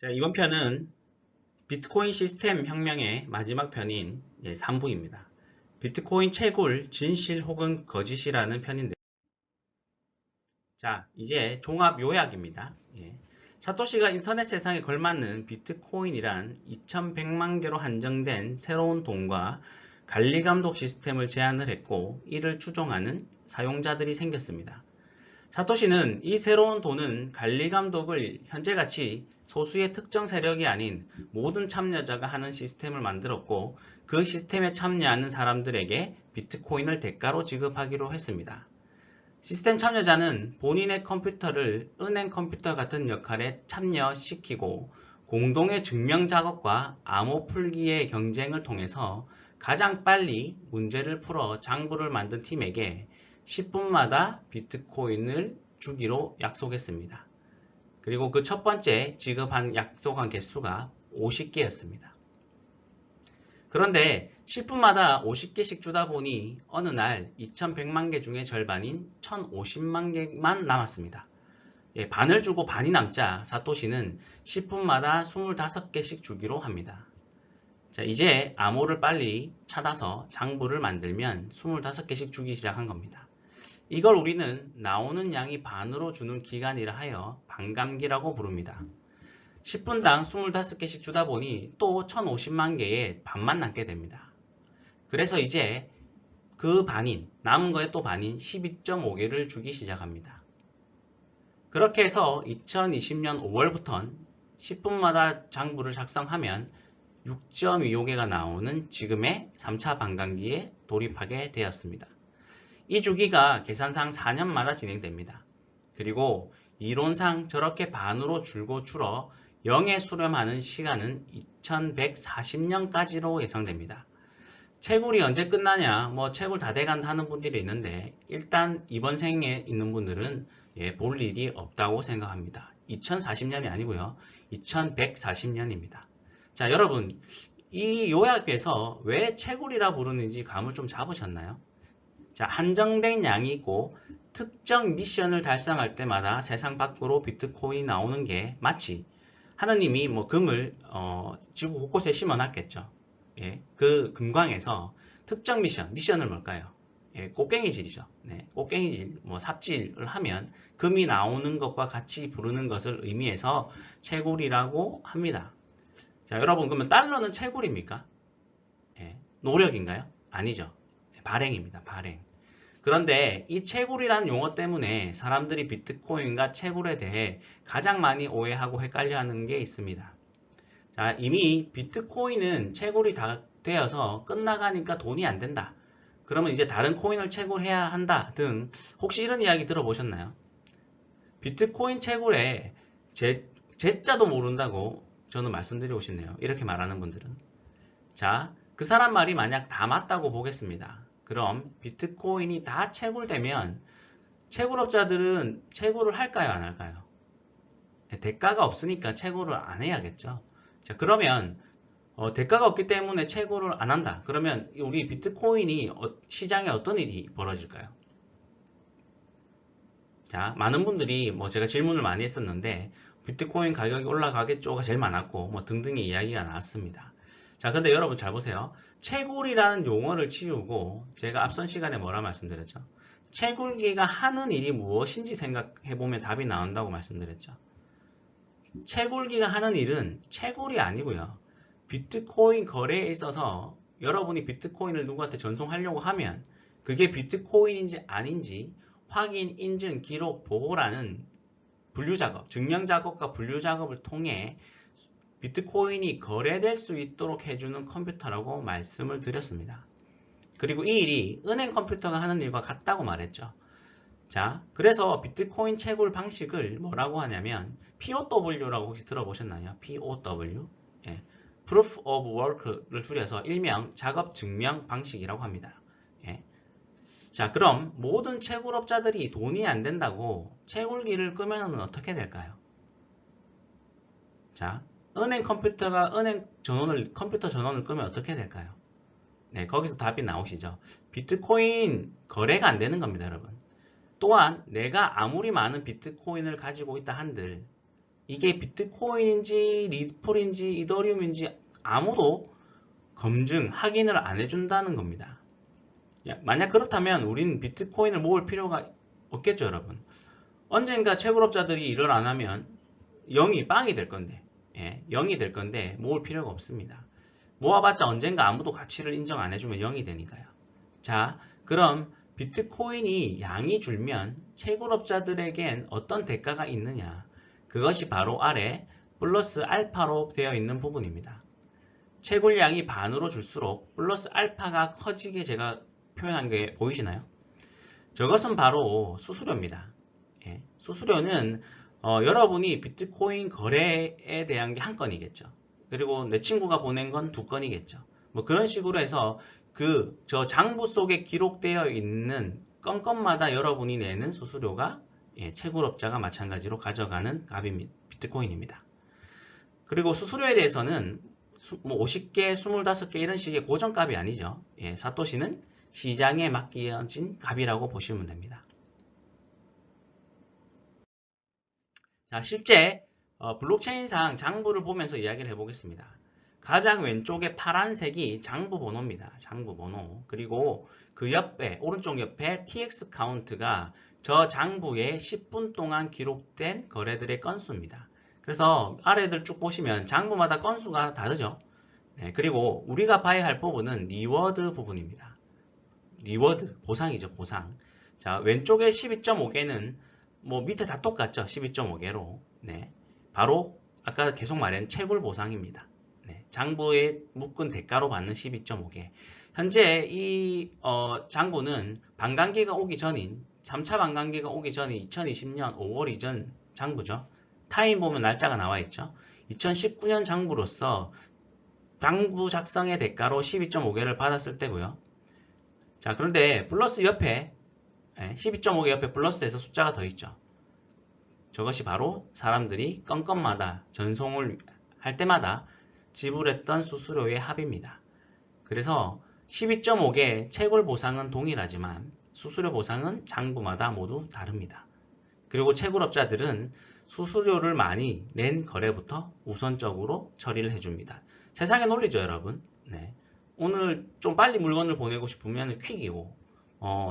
자, 이번 편은 비트코인 시스템 혁명의 마지막 편인 3부입니다. 비트코인 채굴, 진실 혹은 거짓이라는 편인데, 자, 이제 종합 요약입니다. 사토시가 인터넷 세상에 걸맞는 비트코인이란 2100만 개로 한정된 새로운 돈과 관리 감독 시스템을 제안을 했고, 이를 추종하는 사용자들이 생겼습니다. 사토시는 이 새로운 돈은 관리 감독을 현재같이 소수의 특정 세력이 아닌 모든 참여자가 하는 시스템을 만들었고, 그 시스템에 참여하는 사람들에게 비트코인을 대가로 지급하기로 했습니다. 시스템 참여자는 본인의 컴퓨터를 은행 컴퓨터 같은 역할에 참여시키고, 공동의 증명 작업과 암호 풀기의 경쟁을 통해서 가장 빨리 문제를 풀어 장부를 만든 팀에게 10분마다 비트코인을 주기로 약속했습니다. 그리고 그 첫 번째 지급한 약속한 개수가 50개였습니다. 그런데 10분마다 50개씩 주다 보니 어느 날 2100만 개 중에 절반인 1050만 개만 남았습니다. 반을 주고 반이 남자 사토시는 10분마다 25개씩 주기로 합니다. 자, 이제 암호를 빨리 찾아서 장부를 만들면 25개씩 주기 시작한 겁니다. 이걸 우리는 나오는 양이 반으로 주는 기간이라 하여 반감기라고 부릅니다. 10분당 25개씩 주다 보니 또 1050만 개의 반만 남게 됩니다. 그래서 이제 그 반인, 남은 거에 또 반인 12.5개를 주기 시작합니다. 그렇게 해서 2020년 5월부터는 10분마다 장부를 작성하면 6.25개가 나오는 지금의 3차 반감기에 돌입하게 되었습니다. 이 주기가 계산상 4년마다 진행됩니다. 그리고 이론상 저렇게 반으로 줄고 줄어 0에 수렴하는 시간은 2140년까지로 예상됩니다. 채굴이 언제 끝나냐, 채굴 다 돼간다 하는 분들이 있는데, 일단 이번 생에 있는 분들은 볼 일이 없다고 생각합니다. 2040년이 아니고요. 2140년입니다. 자, 여러분, 이 요약에서 왜 채굴이라 부르는지 감을 좀 잡으셨나요? 자, 한정된 양이 있고 특정 미션을 달성할 때마다 세상 밖으로 비트코인이 나오는 게 마치 하느님이 금을 지구 곳곳에 심어놨겠죠. 그 금광에서 특정 미션을 뭘까요? 꽃갱이질이죠. 꽃갱이질, 삽질을 하면 금이 나오는 것과 같이 부르는 것을 의미해서 채굴이라고 합니다. 자, 여러분, 그러면 달러는 채굴입니까? 노력인가요? 아니죠. 발행입니다. 발행. 그런데 이 채굴이라는 용어 때문에 사람들이 비트코인과 채굴에 대해 가장 많이 오해하고 헷갈려하는 게 있습니다. 자, 이미 비트코인은 채굴이 다 되어서 끝나가니까 돈이 안 된다. 그러면 이제 다른 코인을 채굴해야 한다 등 혹시 이런 이야기 들어보셨나요? 비트코인 채굴에 제자도 모른다고 저는 말씀드리고 싶네요. 이렇게 말하는 분들은. 자, 그 사람 말이 만약 다 맞다고 보겠습니다. 그럼 비트코인이 다 채굴되면 채굴업자들은 채굴을 할까요, 안 할까요? 대가가 없으니까 채굴을 안 해야겠죠. 자, 그러면 대가가 없기 때문에 채굴을 안 한다. 그러면 우리 비트코인이 시장에 어떤 일이 벌어질까요? 자, 많은 분들이 제가 질문을 많이 했었는데 비트코인 가격이 올라가겠죠가 제일 많았고 등등의 이야기가 나왔습니다. 자, 근데 여러분 잘 보세요. 채굴이라는 용어를 치우고 제가 앞선 시간에 뭐라 말씀드렸죠? 채굴기가 하는 일이 무엇인지 생각해보면 답이 나온다고 말씀드렸죠. 채굴기가 하는 일은 채굴이 아니고요. 비트코인 거래에 있어서 여러분이 비트코인을 누구한테 전송하려고 하면 그게 비트코인인지 아닌지 확인, 인증, 기록, 보호라는 분류작업, 증명작업과 분류작업을 통해 비트코인이 거래될 수 있도록 해주는 컴퓨터라고 말씀을 드렸습니다. 그리고 이 일이 은행 컴퓨터가 하는 일과 같다고 말했죠. 자, 그래서 비트코인 채굴 방식을 뭐라고 하냐면 POW라고 혹시 들어보셨나요? POW. Proof of Work를 줄여서 일명 작업 증명 방식이라고 합니다. 자, 그럼 모든 채굴업자들이 돈이 안 된다고 채굴기를 끄면 어떻게 될까요? 자, 은행 컴퓨터가 컴퓨터 전원을 끄면 어떻게 될까요? 거기서 답이 나오시죠. 비트코인 거래가 안 되는 겁니다, 여러분. 또한 내가 아무리 많은 비트코인을 가지고 있다 한들 이게 비트코인인지 리플인지 이더리움인지 아무도 검증, 확인을 안 해준다는 겁니다. 만약 그렇다면 우리는 비트코인을 모을 필요가 없겠죠, 여러분. 언젠가 채굴업자들이 일을 안 하면 0이 빵이 될 건데, 0이 될 건데 모을 필요가 없습니다. 모아봤자 언젠가 아무도 가치를 인정 안 해주면 0이 되니까요. 자, 그럼 비트코인이 양이 줄면 채굴업자들에겐 어떤 대가가 있느냐? 그것이 바로 아래 플러스 알파로 되어 있는 부분입니다. 채굴량이 반으로 줄수록 플러스 알파가 커지게 제가 표현한 게 보이시나요? 저것은 바로 수수료입니다. 수수료는 여러분이 비트코인 거래에 대한 게 한 건이겠죠. 그리고 내 친구가 보낸 건 2건이겠죠. 뭐 그런 식으로 해서 저 장부 속에 기록되어 있는 건건마다 여러분이 내는 수수료가 채굴업자가 마찬가지로 가져가는 값입니다. 비트코인입니다. 그리고 수수료에 대해서는 뭐 50개, 25개 이런 식의 고정값이 아니죠. 사토시는 시장에 맡겨진 값이라고 보시면 됩니다. 자, 실제 블록체인상 장부를 보면서 이야기를 해보겠습니다. 가장 왼쪽에 파란색이 장부 번호입니다. 장부 번호. 그리고 그 옆에 오른쪽 옆에 TX 카운트가 저 장부에 10분 동안 기록된 거래들의 건수입니다. 그래서 아래들 쭉 보시면 장부마다 건수가 다르죠. 그리고 우리가 봐야 할 부분은 리워드 부분입니다. 리워드, 보상이죠, 보상. 자, 왼쪽에 12.5개는 뭐 밑에 다 똑같죠. 12.5개로. 바로 아까 계속 말한 채굴 보상입니다. 장부에 묶은 대가로 받는 12.5개. 현재 이 장부는 반감기가 오기 전인 3차 반감기가 오기 전인 2020년 5월 이전 장부죠. 타임 보면 날짜가 나와 있죠. 2019년 장부로서 장부 작성의 대가로 12.5개를 받았을 때고요. 자, 그런데 플러스 옆에 12.5개 옆에 플러스에서 숫자가 더 있죠. 저것이 바로 사람들이 건건마다 전송을 할 때마다 지불했던 수수료의 합입니다. 그래서 12.5개 채굴 보상은 동일하지만 수수료 보상은 장부마다 모두 다릅니다. 그리고 채굴업자들은 수수료를 많이 낸 거래부터 우선적으로 처리를 해줍니다. 세상의 논리죠, 여러분. 오늘 좀 빨리 물건을 보내고 싶으면 퀵이고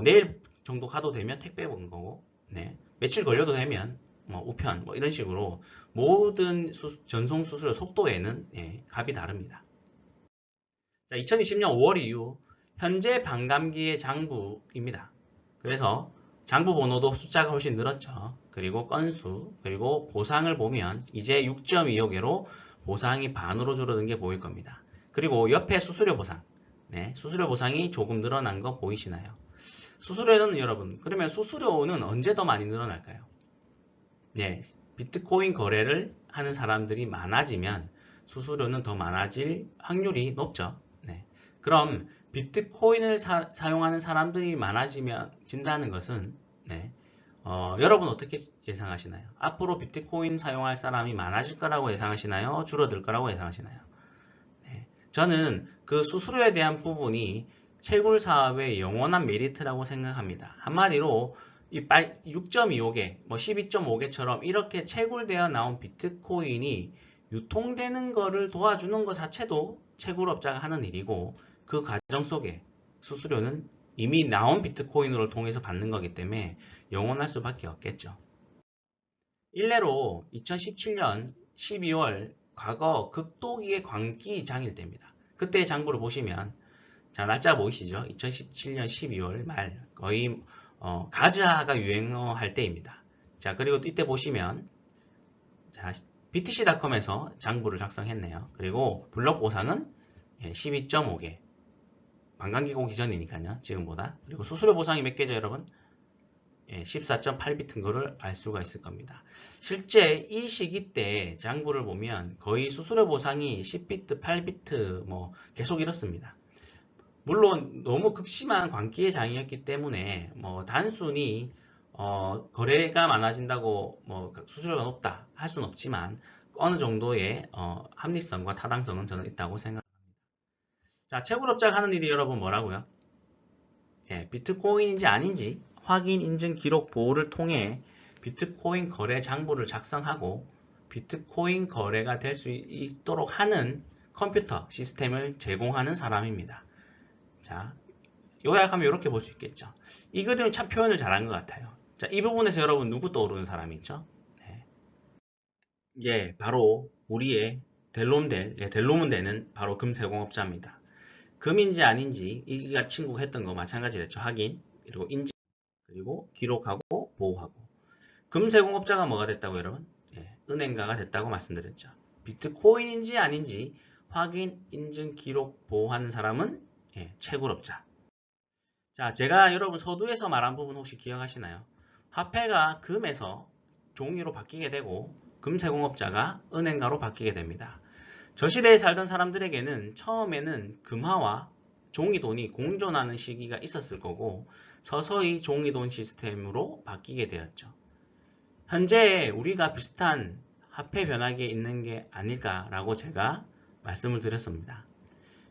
내일 정도 가도 되면 택배 온 거고 며칠 걸려도 되면 우편 이런 식으로 모든 전송 수수료 속도에는 값이 다릅니다. 자, 2020년 5월 이후 현재 반감기의 장부입니다. 그래서 장부 번호도 숫자가 훨씬 늘었죠. 그리고 건수, 그리고 보상을 보면 이제 6.25개로 보상이 반으로 줄어든 게 보일 겁니다. 그리고 옆에 수수료 보상. 수수료 보상이 조금 늘어난 거 보이시나요? 수수료는 여러분, 그러면 수수료는 언제 더 많이 늘어날까요? 비트코인 거래를 하는 사람들이 많아지면 수수료는 더 많아질 확률이 높죠. 그럼 비트코인을 사용하는 사람들이 많아진다는 것은 여러분 어떻게 예상하시나요? 앞으로 비트코인 사용할 사람이 많아질 거라고 예상하시나요? 줄어들 거라고 예상하시나요? 저는 그 수수료에 대한 부분이 채굴 사업의 영원한 메리트라고 생각합니다. 한마디로 이 6.25개, 12.5개처럼 이렇게 채굴되어 나온 비트코인이 유통되는 것을 도와주는 것 자체도 채굴업자가 하는 일이고 그 과정 속에 수수료는 이미 나온 비트코인으로 통해서 받는 거기 때문에 영원할 수밖에 없겠죠. 일례로 2017년 12월 과거 극도기의 광기 장일 때입니다. 그때의 장부를 보시면 자, 날짜 보이시죠? 2017년 12월 말 거의 가즈아가 유행할 때입니다. 자, 그리고 이때 보시면 자, BTC.com에서 장부를 작성했네요. 그리고 블록 보상은 12.5개. 반감기가 오기 전이니까요. 지금보다. 그리고 수수료 보상이 몇 개죠, 여러분? 14.8비트인 거를 알 수가 있을 겁니다. 실제 이 시기 때 장부를 보면 거의 수수료 보상이 10비트, 8비트 계속 이렇습니다. 물론 너무 극심한 광기의 장이었기 때문에 단순히 거래가 많아진다고 수수료가 높다 할 수는 없지만 어느 정도의 합리성과 타당성은 저는 있다고 생각합니다. 자, 채굴업자가 하는 일이 여러분 뭐라고요? 비트코인인지 아닌지 확인 인증 기록 보호를 통해 비트코인 거래 장부를 작성하고 비트코인 거래가 될 수 있도록 하는 컴퓨터 시스템을 제공하는 사람입니다. 자, 요약하면 이렇게 볼 수 있겠죠. 이 그림은 참 표현을 잘한 것 같아요. 자, 이 부분에서 여러분 누구 떠오르는 사람이 있죠? 네. 예, 바로 우리의 델로몬데는 바로 금세공업자입니다. 금인지 아닌지 이 친구가 했던 거 마찬가지랬죠. 확인, 그리고 인증, 그리고 기록하고 보호하고. 금세공업자가 뭐가 됐다고 여러분? 예, 은행가가 됐다고 말씀드렸죠. 비트코인인지 아닌지 확인, 인증, 기록, 보호하는 사람은 채굴업자. 자, 제가 여러분 서두에서 말한 부분 혹시 기억하시나요? 화폐가 금에서 종이로 바뀌게 되고 금세공업자가 은행가로 바뀌게 됩니다. 저 시대에 살던 사람들에게는 처음에는 금화와 종이돈이 공존하는 시기가 있었을 거고 서서히 종이돈 시스템으로 바뀌게 되었죠. 현재 우리가 비슷한 화폐 변화기에 있는 게 아닐까라고 제가 말씀을 드렸습니다.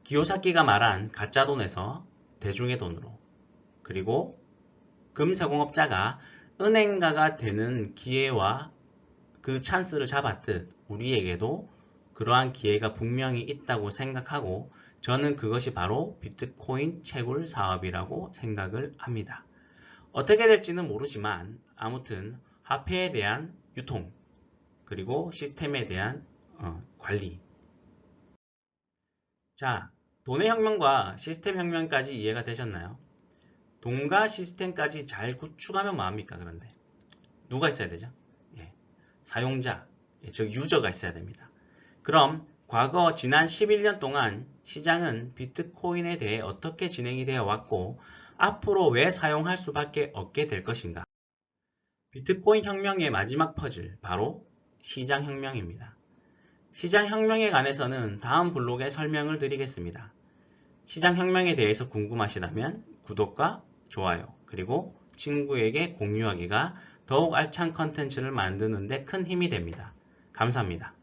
기요사키가 말한 가짜돈에서 대중의 돈으로, 그리고 금세공업자가 은행가가 되는 기회와 그 찬스를 잡았듯 우리에게도 그러한 기회가 분명히 있다고 생각하고 저는 그것이 바로 비트코인 채굴 사업이라고 생각을 합니다. 어떻게 될지는 모르지만 아무튼 화폐에 대한 유통, 그리고 시스템에 대한 관리. 자, 돈의 혁명과 시스템 혁명까지 이해가 되셨나요? 돈과 시스템까지 잘 구축하면 뭐합니까? 그런데 누가 있어야 되죠? 사용자, 즉 유저가 있어야 됩니다. 그럼 과거 지난 11년 동안 시장은 비트코인에 대해 어떻게 진행이 되어 왔고 앞으로 왜 사용할 수밖에 없게 될 것인가? 비트코인 혁명의 마지막 퍼즐, 바로 시장혁명입니다. 시장혁명에 관해서는 다음 블록에 설명을 드리겠습니다. 시장혁명에 대해서 궁금하시다면 구독과 좋아요, 그리고 친구에게 공유하기가 더욱 알찬 컨텐츠를 만드는 데 큰 힘이 됩니다. 감사합니다.